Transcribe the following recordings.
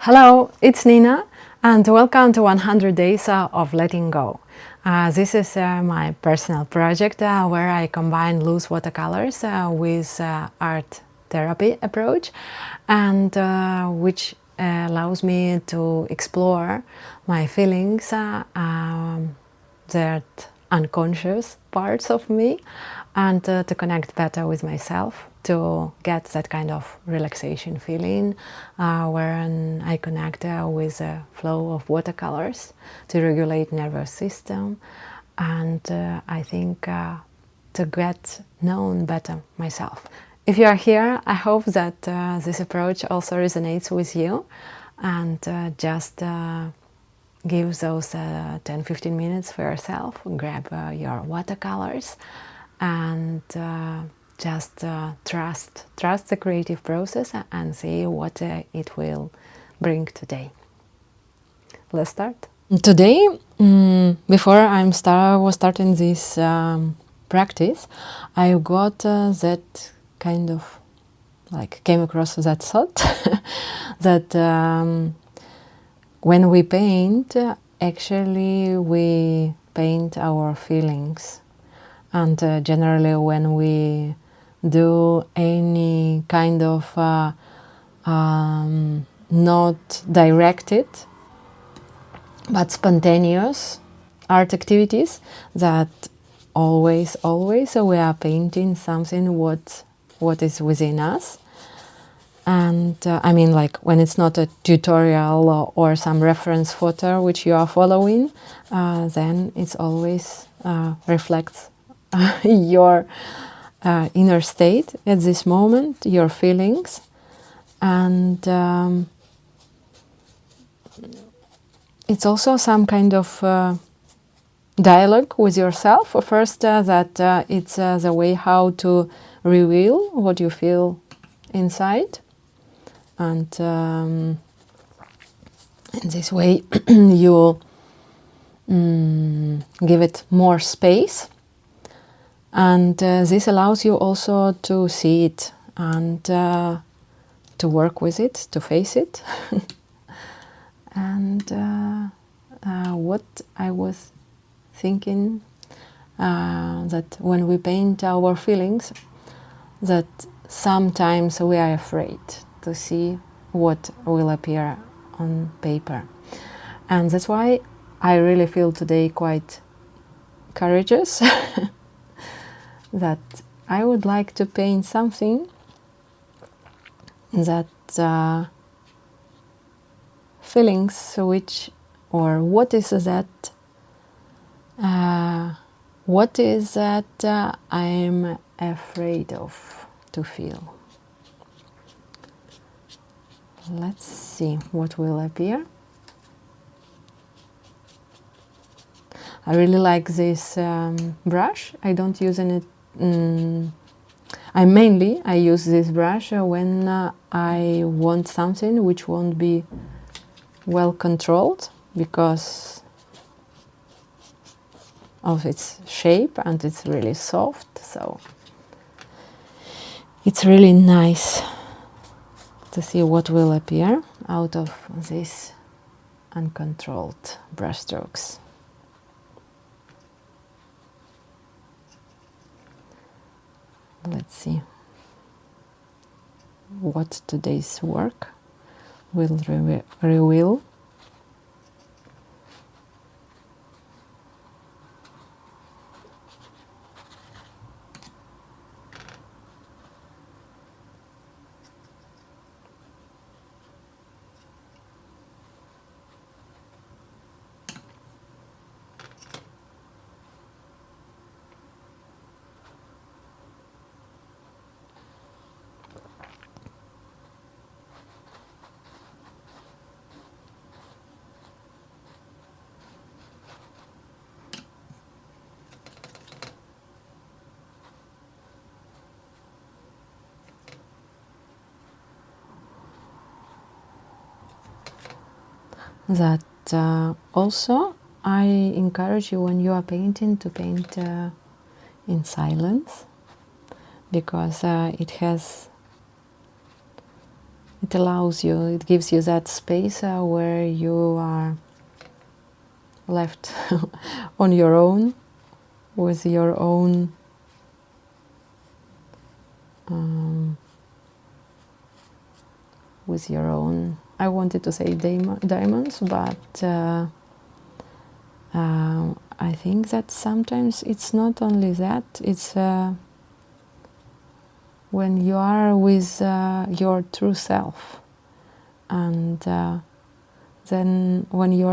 Hello, it's Nina, and welcome to 100 Days of Letting Go. This is my personal project where I combine loose watercolors with art therapy approach, and which allows me to explore my feelings, that unconscious parts of me, and to connect better with myself, to get that kind of relaxation feeling where I connect with the flow of watercolors to regulate nervous system, and I think to get known better myself. If you are here, I hope that this approach also resonates with you, and just give those 10-15 minutes for yourself, grab your watercolors, and just trust the creative process and see what it will bring today. Let's start. Today, before I was starting this practice, I got that kind of came across that thought that when we paint, actually we paint our feelings, and generally when we do any kind of not directed but spontaneous art activities, that always we are painting something what is within us. And I mean, like when it's not a tutorial or some reference photo which you are following, then it's always reflects your inner state at this moment, your feelings, and it's also some kind of dialogue with yourself. First, that it's the way how to reveal what you feel inside, and in this way you give it more space, and this allows you also to see it and to work with it, to face it. And what I was thinking, that when we paint our feelings, that sometimes we are afraid to see what will appear on paper. And that's why I really feel today quite courageous that I would like to paint something that feelings which, or what is that I'm afraid of to feel. Let's see what will appear. I really like this brush. I don't use any. I use this brush when I want something which won't be well controlled because of its shape, and it's really soft, so it's really nice to see what will appear out of these uncontrolled brushstrokes. Let's see what today's work will reveal. That also I encourage you, when you are painting, to paint in silence, because it has it allows you, it gives you that space where you are left on your own, with your own I wanted to say diamonds, but I think that sometimes it's not only that, it's when you are with your true self, and then when you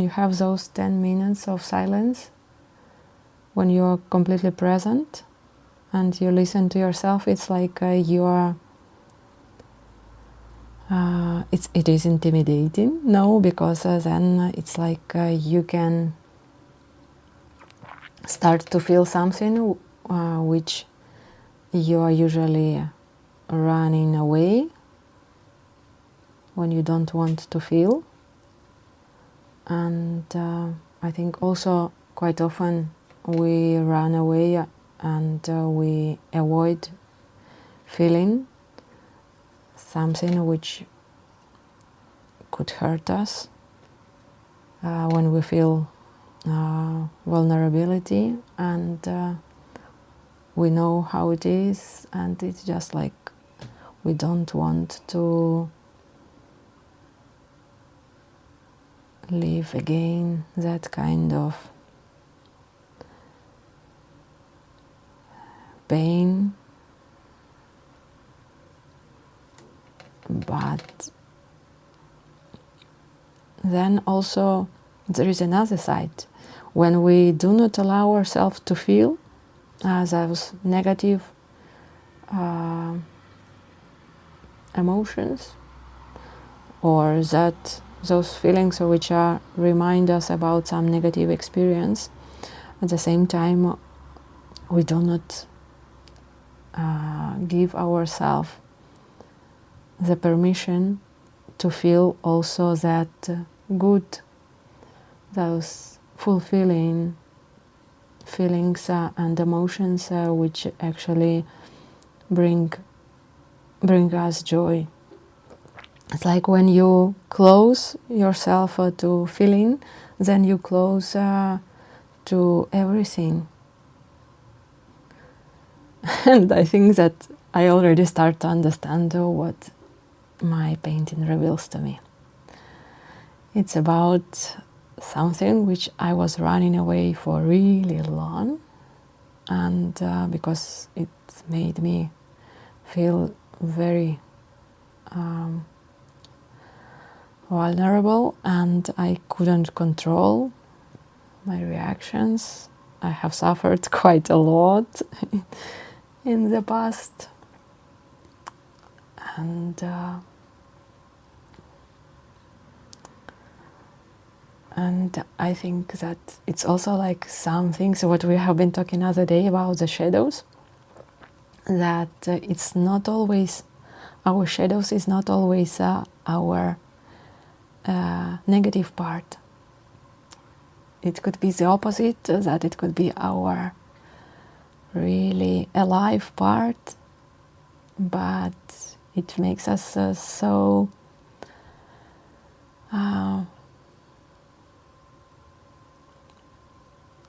have those 10 minutes of silence, when you are completely present and you listen to yourself, it's like you are it is intimidating, no, because then it's like you can start to feel something which you are usually running away when you don't want to feel. And I think also quite often we run away and we avoid feeling something which could hurt us when we feel vulnerability, and we know how it is, and it's just like we don't want to live again that kind of pain. But then also there is another side. When we do not allow ourselves to feel those negative emotions, or that those feelings which remind us about some negative experience, at the same time we do not give ourselves the permission to feel also that good, those fulfilling feelings and emotions which actually bring us joy. It's like when you close yourself to feeling, then you close to everything. And I think that I already start to understand what my painting reveals to me. It's about something which I was running away for really long, and because it made me feel very vulnerable, and I couldn't control my reactions. I have suffered quite a lot in the past, and I think that it's also like some things what we have been talking other day about the shadows, that it's not always our shadows is not always our negative part. It could be the opposite, that it could be our really alive part, but it makes us so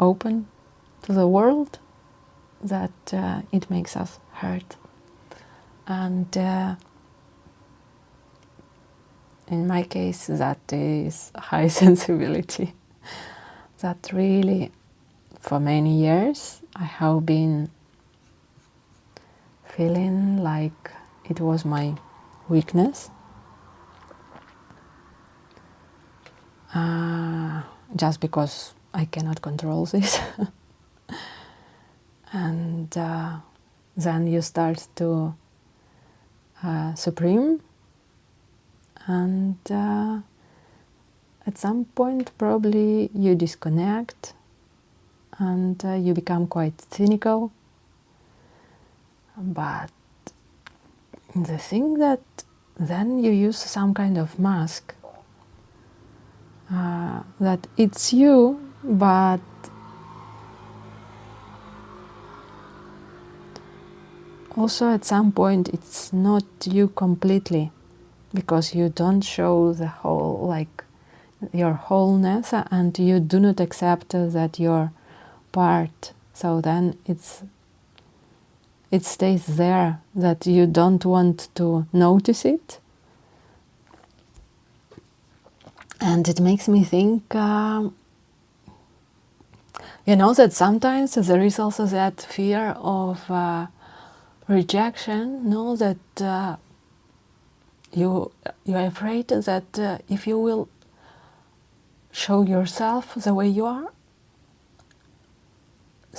open to the world that it makes us hurt. And in my case, that is high sensibility. That really, for many years, I have been feeling like it was my weakness. Just because I cannot control this. And then you start to supreme, and at some point probably you disconnect, and you become quite cynical. But the thing that then you use some kind of mask, that it's you, but also at some point it's not you completely, because you don't show the whole, like your wholeness, and you do not accept that you're part. So then it stays there, that you don't want to notice it. And it makes me think, that sometimes there is also that fear of rejection, that you're afraid that if you will show yourself the way you are,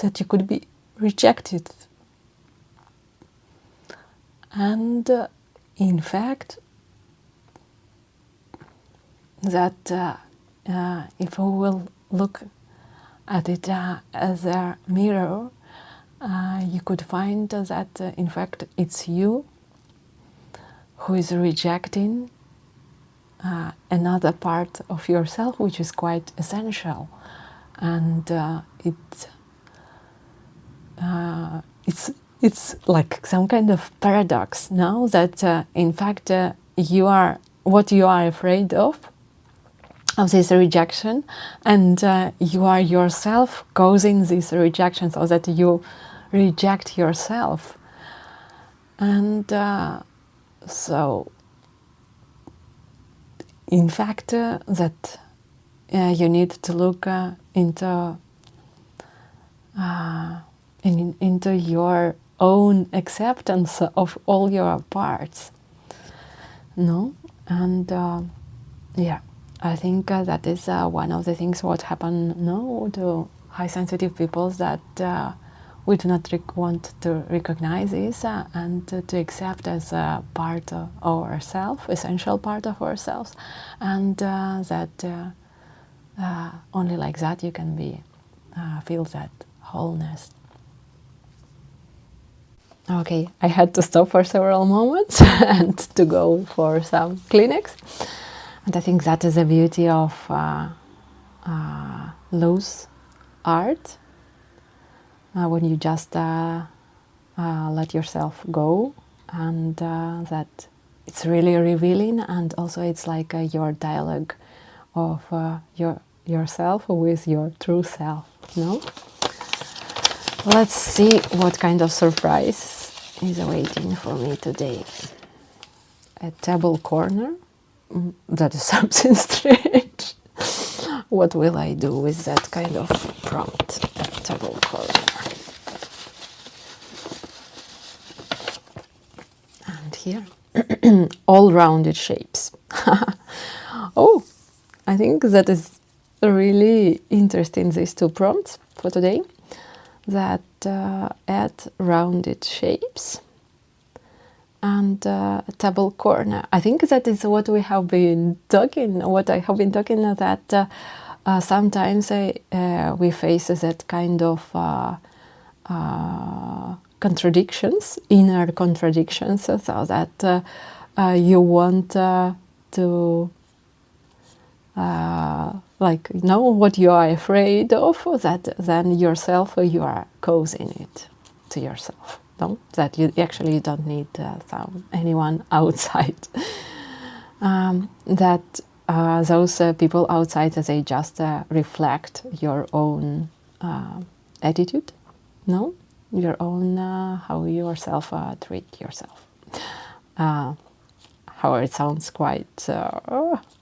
that you could be rejected. And in fact, that if we will look at it as a mirror, you could find that in fact it's you who is rejecting another part of yourself, which is quite essential. And it's like some kind of paradox now, that in fact you are what you are afraid of this rejection, and you are yourself causing this rejection, so that you reject yourself. And so in fact that you need to look into your own acceptance of all your parts, and yeah, I think that is one of the things what happen to high sensitive people, that we do not want to recognize this and to accept as a part of ourselves, essential part of ourselves, and that only like that you can be feel that wholeness. Okay, I had to stop for several moments and to go for some Kleenex. And I think that is the beauty of loose art, when you just let yourself go, and that it's really revealing, and also it's like your dialogue of yourself with your true self. Let's see what kind of surprise is awaiting for me today. A table corner. That is something strange. What will I do with that kind of prompt? A table corner. And here, all rounded shapes. Oh, I think that is really interesting, these two prompts for today, that add rounded shapes and table corner. I think that is what we have been talking, what I have been talking, that sometimes we face that kind of contradictions, inner contradictions, so that you want to know what you are afraid of, that then yourself you are causing it to yourself. That you actually don't need anyone outside. That those people outside, they just reflect your own attitude, your own how you yourself treat yourself. However, it sounds quite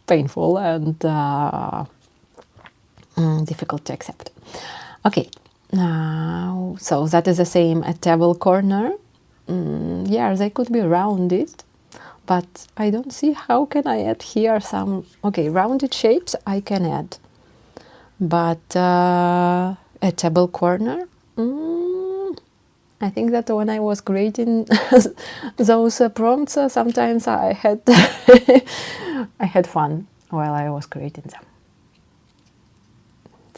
painful and difficult to accept. Okay. So that is the same at table corner. Yeah, they could be rounded, but I don't see how can I add here some. Okay, rounded shapes I can add, but a table corner. I think that when I was creating those prompts, sometimes I had I had fun while I was creating them.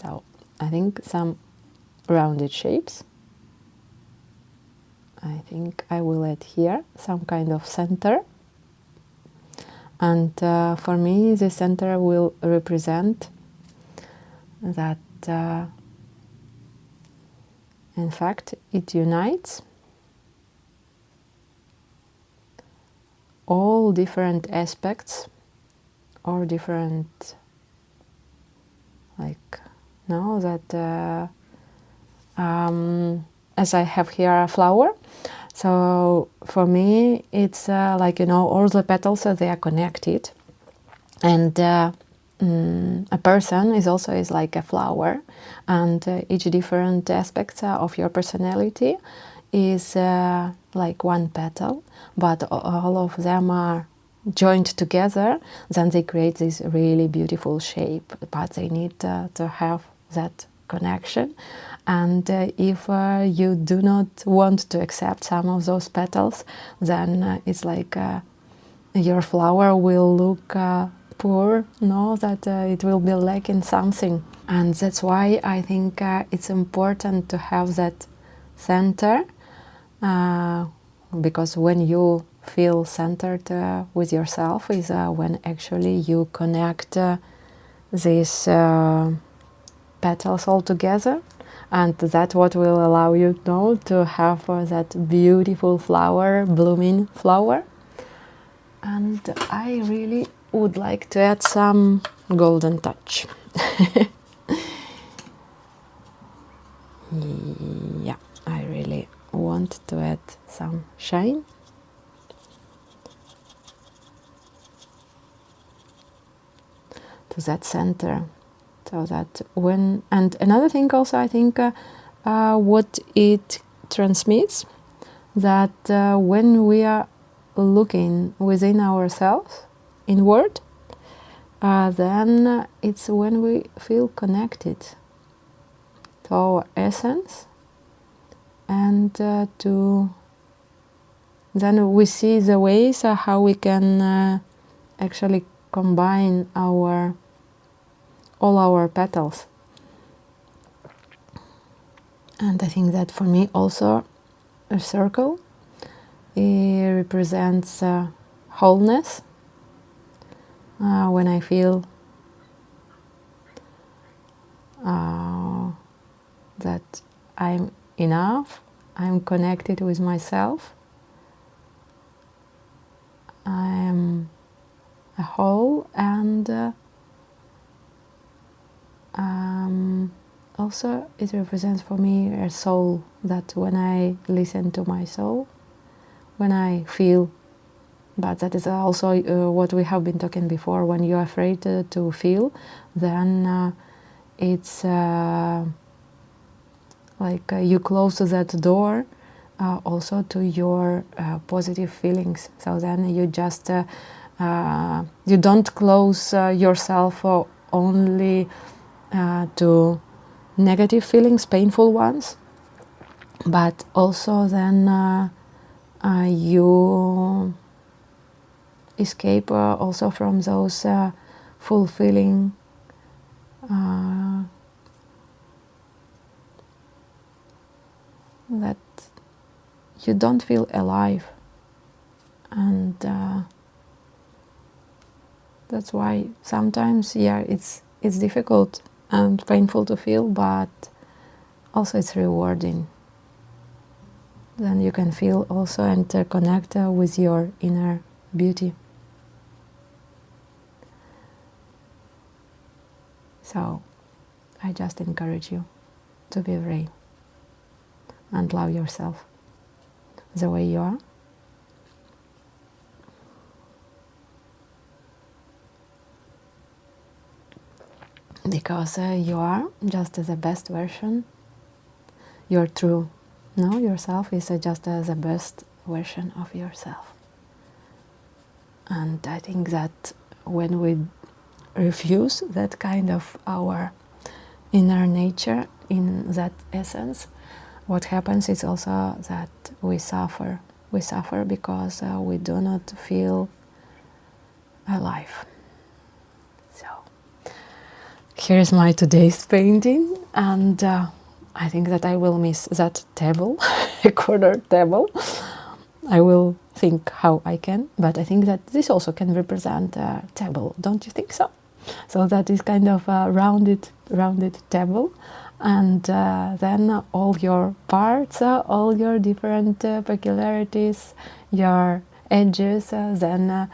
So I think some rounded shapes. I think I will add here some kind of center, and for me the center will represent that in fact it unites all different aspects or different, like, no, that as I have here a flower. So for me, it's like, all the petals, they are connected. And a person is like a flower, and each different aspects of your personality is like one petal, but all of them are joined together, then they create this really beautiful shape. But they need to have that connection. And if you do not want to accept some of those petals, then it's like your flower will look poor, no, that it will be lacking something. And that's why I think it's important to have that center, because when you feel centered with yourself is when actually you connect these petals all together, and that's what will allow you to have that beautiful flower, blooming flower. And I really would like to add some golden touch. Yeah, I really want to add some shine. To that center. So that when, and another thing also, I think what it transmits, that when we are looking within ourselves, inward, then it's when we feel connected to our essence, and then we see the ways how we can actually combine all our petals. And I think that for me also a circle, it represents wholeness. When I feel that I'm enough, I'm connected with myself, I'm a whole, and also it represents for me a soul, that when I listen to my soul, when I feel, but that is also what we have been talking before, when you're afraid to feel, then it's like you close that door also to your positive feelings. So then you just you don't close yourself only to negative feelings, painful ones, but also then you escape also from those fulfilling that you don't feel alive. And that's why sometimes, yeah, it's difficult and painful to feel, but also it's rewarding. Then you can feel also and connect with your inner beauty. So I just encourage you to be brave and love yourself the way you are. Because you are just the best version. Your true, yourself is just the best version of yourself. And I think that when we refuse that kind of our inner nature, in that essence, what happens is also that we suffer. We suffer because we do not feel alive. So here's my today's painting, and I think that I will miss that table, a corner table. I will think how I can, but I think that this also can represent a table, don't you think so? So that is kind of a rounded table, and then all your parts, all your different peculiarities, your edges, then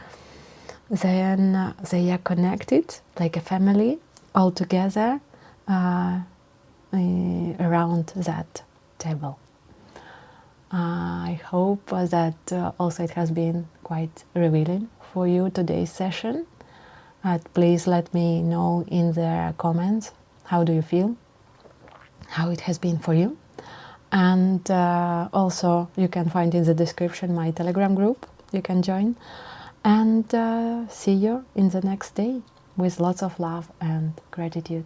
they are connected like a family all together around that table. I hope that also it has been quite revealing for you today's session. Please let me know in the comments how do you feel, how it has been for you. And also you can find in the description my Telegram group you can join. And see you in the next day with lots of love and gratitude.